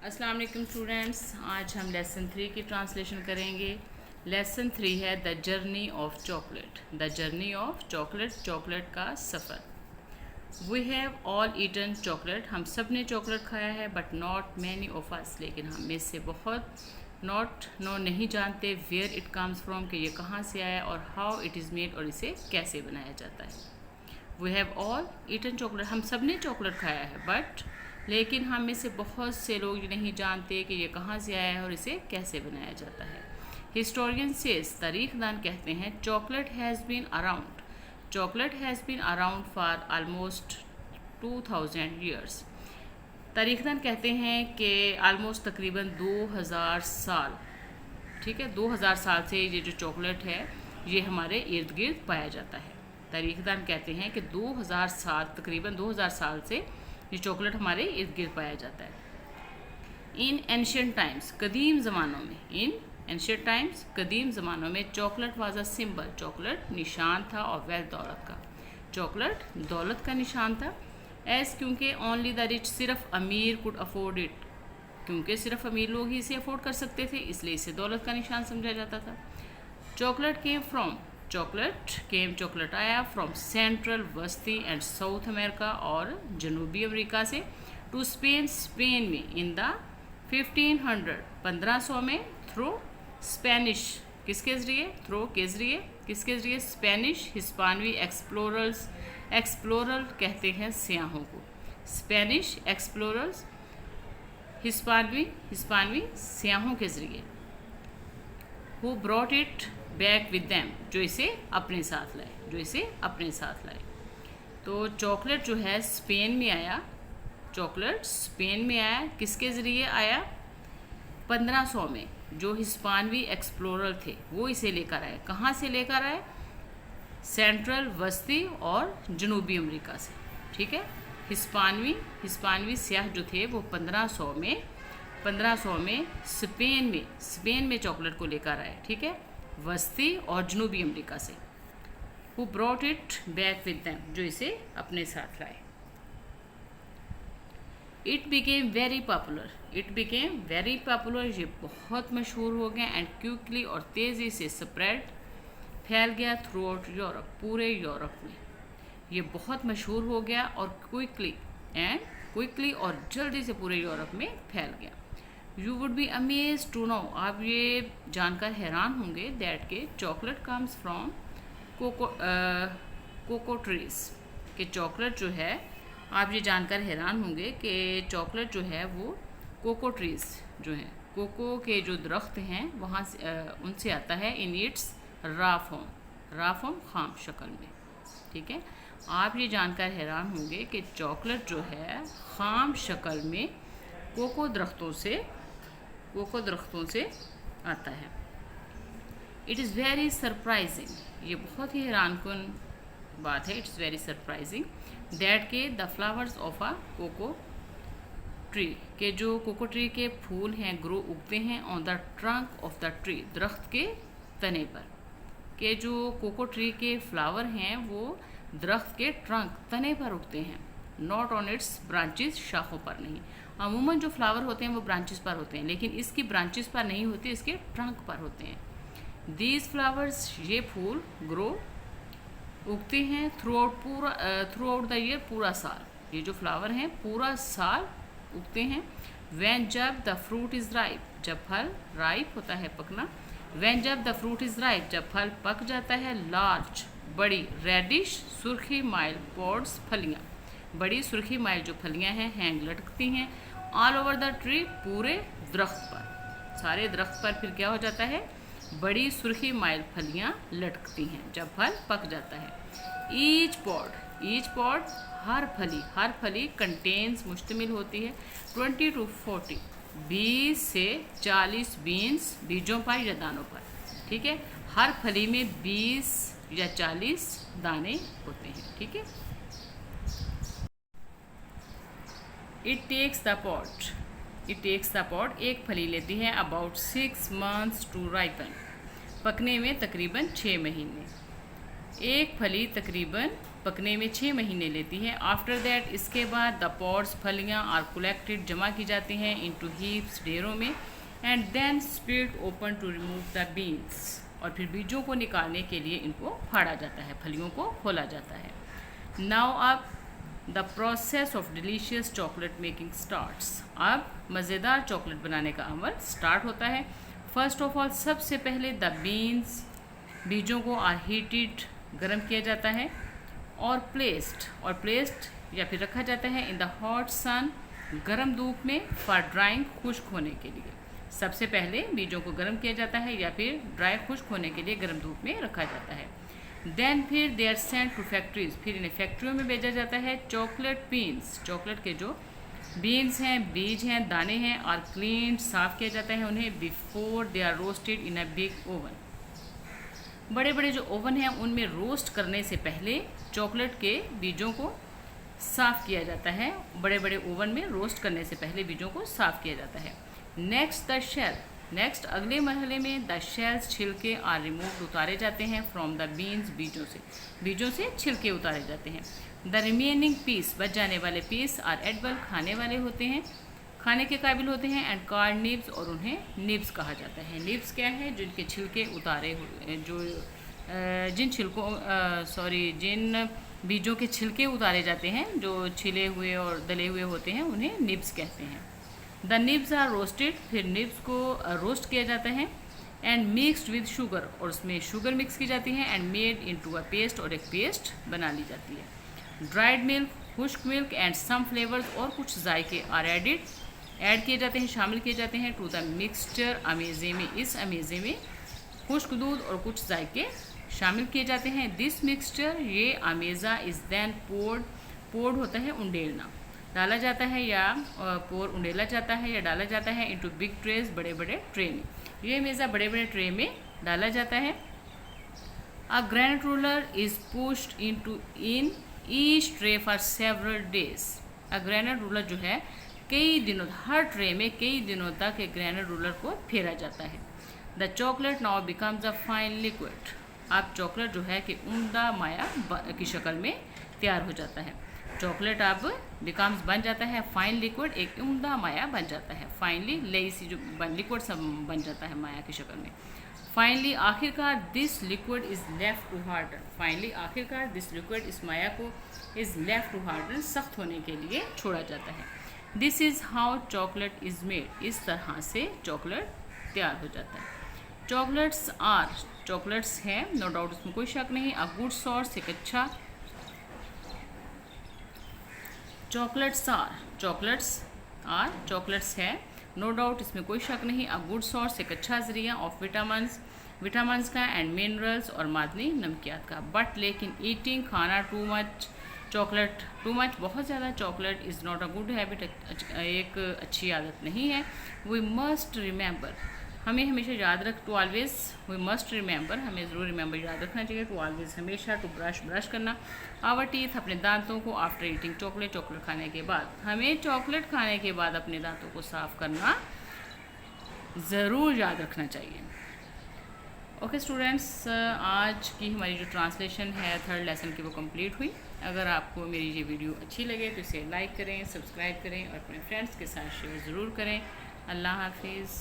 अस्सलाम वालेकुम स्टूडेंट्स, आज हम लेसन 3 की ट्रांसलेशन करेंगे। लेसन 3 है the journey of chocolate. The journey of chocolate, chocolate का सफ़र। We have all eaten chocolate, हम सब ने चॉकलेट खाया है। But not many of us, लेकिन हम में से बहुत नहीं जानते वेयर इट कम्स फ्रॉम, कि ये कहाँ से आया, और हाउ इट इज़ मेड, और इसे कैसे बनाया जाता है। We have all eaten chocolate, हम सब ने चॉकलेट खाया है। बट लेकिन हम में से बहुत से लोग नहीं जानते कि ये कहाँ से आया है और इसे कैसे बनाया जाता है। हिस्टोरियन सेज, तारीखदान कहते हैं, chocolate has been around for almost 2000 years. तारीखदान कहते हैं कि आलमोस्ट तकरीबन 2000 साल, ठीक है, 2000 साल से ये जो चॉकलेट है ये हमारे इर्द गिर्द पाया जाता है। तारीखदान कहते हैं कि 2000 साल, तकरीबन 2000 साल से ये चॉकलेट हमारे इर्द गिर्द पाया जाता है। इन एंशियंट टाइम्स, कदीम ज़मानों में, कदीम ज़मानों में chocolate was a symbol, chocolate निशान था, और वेल्थ, दौलत का, चॉकलेट दौलत का निशान था। एज, क्योंकि ओनली द रिच, सिर्फ अमीर कुड अफोर्ड इट, क्योंकि सिर्फ अमीर लोग ही इसे अफोर्ड कर सकते थे, इसलिए इसे दौलत का निशान समझा जाता था। चॉकलेट केम फ्रॉम, चॉकलेट आया फ्रॉम सेंट्रल, वस्ती एंड साउथ अमेरिका, और जनूबी अमेरिका से, टू स्पेन में इन द 1500 में, थ्रू स्पेनिश, किसके ज़रिए स्पेनिश, हिस्पानवी एक्सप्लोरर कहते हैं सियाहों को, स्पेनिश एक्सप्लोरर्स, हिस्पानवी सियाहों के ज़रिए। Who brought it back with them, जो इसे अपने साथ लाए, तो चॉकलेट जो है स्पेन में आया, किसके ज़रिए आया? 1500 में जो हिस्पानवी एक्सप्लोरर थे वो इसे लेकर आए। कहाँ से लेकर आए? सेंट्रल, वस्ती और जनूबी अमेरिका से, ठीक है। हिस्पानवी सियाह जो थे वो 1500 में स्पेन में चॉकलेट को लेकर आए, ठीक है, वस्ती और जनूबी अमेरिका से। Who brought it back with them, जो इसे अपने साथ लाए। इट बिकेम वेरी पॉपुलर, ये बहुत मशहूर हो गया। एंड क्विकली, और तेज़ी से स्प्रेड, फैल गया, थ्रू आउट यूरोप, पूरे यूरोप में ये बहुत मशहूर हो गया, और क्विकली और जल्दी से पूरे यूरोप में फैल गया। You would be amaze to know, आप ये जानकर हैरान होंगे, दैट के chocolate comes from cocoa trees, कि चॉकलेट जो है, आप ये जानकर हैरान होंगे कि चॉकलेट जो है वो कोको ट्रीज जो हैं, कोको के जो दरख्त हैं वहाँ से उनसे आता है। इन इट्स रा फॉर्म, खाम शक्ल में, ठीक है। आप ये जानकर हैरान होंगे कि चॉकलेट जो है खाम शक्ल में कोको दरख्तों से आता है। इट इज़ वेरी सरप्राइजिंग, ये बहुत ही हैरानकुन बात है। इट्स वेरी सरप्राइजिंग दैट के the flowers of a cocoa tree, के जो कोको ट्री के फूल हैं ग्रो उगते हैं on the trunk of the tree, दरख्त के तने पर, के जो कोको ट्री के फ्लावर हैं वो दरख्त के तने पर उगते हैं, नॉट ऑन इट्स ब्रांचेस, शाखों पर नहीं। अमूमन जो फ्लावर होते हैं वो ब्रांचेस पर होते हैं, लेकिन इसकी ब्रांचेस पर नहीं होती, इसके ट्रंक पर होते हैं। दीज फ्लावर्स, ये फूल, ग्रो उगते हैं थ्रू आउट द ईयर, पूरा साल, ये जो फ्लावर हैं पूरा साल उगते हैं। व्हेन, जब, द फ्रूट इज़ राइप, जब फल राइप होता है, पकना। व्हेन, जब, द फ्रूट इज़ राइप, जब फल पक जाता है। लार्ज, बड़ी, रेडिश, सुर्खी माइल पॉड्स, फलियाँ, बड़ी सुर्खी माइल जो फलियाँ हैं हैंग, लटकती हैं, ऑल ओवर द ट्री, पूरे दरख्त पर, सारे दरख्त पर फिर क्या हो जाता है? बड़ी सुर्खी माइल फलियाँ लटकती हैं जब फल पक जाता है। ईच पॉड, हर फली कंटेन्स, मुश्तमिल होती है, 20 to 40, 20 से 40 बीजों पर या दानों पर, ठीक है। हर फली में 20 या 40 दाने होते हैं, ठीक है। इट टेक्स द पॉट, एक फली लेती है, अबाउट 6 months टू राइपन, पकने में तकरीबन 6 महीने। एक फली तकरीबन पकने में 6 महीने लेती है। आफ्टर दैट, इसके बाद द पॉड्स, फलियाँ आर कलेक्टेड, जमा की जाती हैं इनटू हीप्स, ढेरों में, and then split open to remove the beans, और फिर बीजों को निकालने के लिए इनको फाड़ा जाता है, फलियों को खोला जाता है। नाउ अब the process of delicious chocolate making starts. अब मज़ेदार चॉकलेट बनाने का अमल स्टार्ट होता है। फर्स्ट ऑफ ऑल, सबसे पहले द बीन्स, बीजों को आर हीटेड, गर्म किया जाता है, और प्लेस्ड या फिर रखा जाता है इन द हॉट सन, गर्म धूप में, फॉर ड्राइंग, खुश्क होने के लिए। सबसे पहले बीजों को गर्म किया जाता है या फिर ड्राई, खुश्क होने के लिए गर्म धूप में रखा जाता है। देन फिर they are sent to factories, फिर इन्हें फैक्ट्रियों में भेजा जाता है। चॉकलेट बीन्स, चॉकलेट के जो बीन्स हैं, बीज हैं, दाने हैं, और क्लीन, साफ किया जाता है उन्हें before they are roasted in a big oven. बड़े बड़े जो ओवन हैं उनमें रोस्ट करने से पहले चॉकलेट के बीजों को साफ़ किया जाता है। बड़े बड़े ओवन में रोस्ट करने से पहले बीजों को साफ़ किया जाता है। नेक्स्ट द शेल, नेक्स्ट अगले मरहले में द शेल्स, छिलके आर रिमूव्ड, उतारे जाते हैं फ्रॉम द बीन्स, बीजों से छिलके उतारे जाते हैं। द रिमेनिंग पीस, बच जाने वाले पीस आर एडिबल, खाने वाले होते हैं, खाने के काबिल होते हैं, एंड कॉल्ड निब्स, और उन्हें निब्स कहा जाता है। निब्स क्या है? जिनके छिलके उतारे हुए, जिन बीजों के छिलके उतारे जाते हैं, जो छिले हुए और दले हुए होते हैं, उन्हें निब्स कहते हैं। द निब्स आर रोस्टेड, फिर निब्स को रोस्ट किया जाता है, एंड मिक्सड विद शुगर, और उसमें शुगर मिक्स की जाती है, and made into a paste, और एक पेस्ट बना ली जाती है। ड्राइड मिल्क, खुश्क मिल्क एंड सम फ्लेवर्स, और कुछ जायके आर ऐड किए जाते हैं, शामिल किए जाते हैं टू द मिक्सचर, अमेज़े में, इस अमेज़े में खुश्क दूध और कुछ जायके शामिल किए जाते हैं। दिस मिक्सचर, ये अमेज़ा, इज़ देन पोर्ड होता है उंडेलना, डाला जाता है, या उंडेला जाता है या डाला जाता है इनटू बिग ट्रेज, बड़े बड़े ट्रे में। ये अमेज़ा बड़े बड़े ट्रे में डाला जाता है। A granite roller is pushed in each tray for several days. A granite roller जो है, कई दिनों, हर ट्रे में कई दिनों तक एक ग्रेनाइट रोलर को फेरा जाता है। The chocolate now becomes a fine liquid. अब चॉकलेट जो है कि उम्दा माया की शक्ल में तैयार हो जाता है। चॉकलेट अब बिकम्स, बन जाता है, फाइन लिक्विड, एक उम्दा माया बन जाता है। फाइनली लेसी, जो लिक्विड सब बन जाता है माया की शक्ल में। फाइनली, आखिरकार, this liquid is left to harden. Finally, आखिरकार, दिस लिक्विड, इस माया को, इज़ लेफ्ट टू हार्डन, सख्त होने के लिए छोड़ा जाता है। This is how chocolate is made. इस तरह से चॉकलेट तैयार हो जाता है। चॉकलेट्स हैं, नो डाउट, उसमें कोई शक नहीं। अ गुड सोर्स, एक अच्छा, चॉकलेट्स है, नो डाउट, इसमें कोई शक नहीं। अ गुड सोर्स, एक अच्छा ज़रिया ऑफ विटामिन्स का, एंड मिनरल्स, और मादनी नमकियात का। बट लेकिन ईटिंग, खाना, टू मच, बहुत ज़्यादा chocolate is not a good habit, एक अच्छी आदत नहीं है। वी मस्ट रिमेंबर, हमें हमेशा याद हमें ज़रूर रिमेंबर याद रखना चाहिए टू ऑलवेज, हमेशा, टू ब्रश करना आवर टीथ, अपने दांतों को, आफ्टर ईटिंग चॉकलेट खाने के बाद, हमें चॉकलेट खाने के बाद अपने दांतों को साफ़ करना ज़रूर याद रखना चाहिए। ओके स्टूडेंट्स, आज की हमारी जो ट्रांसलेशन है 3rd लेसन की, वो कंप्लीट हुई। अगर आपको मेरी ये वीडियो अच्छी लगे तो इसे लाइक करें, सब्सक्राइब करें, और अपने फ्रेंड्स के साथ शेयर ज़रूर करें। अल्लाह हाफिज़।